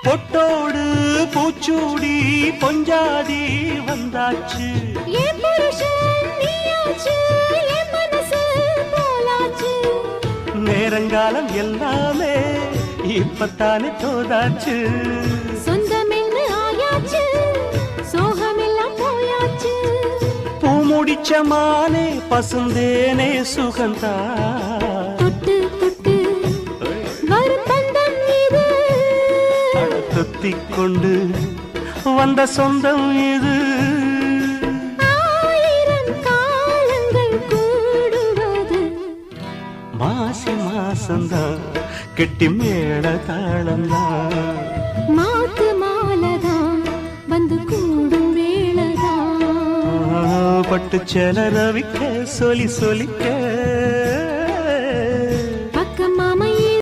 பொட்டோடு பூச்சூடி பொஞ்சாதி வந்தாச்சு. என் புருஷன் நீயாச்சு, என் மனசு போலாச்சு. நேரங்காலம் எல்லாமே இப்பத்தானே தோதாச்சு. சொந்தமென்னு ஆயாச்சு, சோகமெல்லாம் போயாச்சு. பூமுடிச்ச மானே பசுந்தேனே சுகந்தா. தொட்டு தொட்டு வரும் பந்தம் இது, தொத்திக் கொண்டு வந்த சொந்தம் இது. ஆயிரம் காலங்கள் கூடுவது மாசி மாசந்தான் கெட்டி மேள தாளந்தான். மாத்து மாலதான் வந்து கூடும் வேளதான். பட்டு செல ரவிக்க சொலி சொலிக்க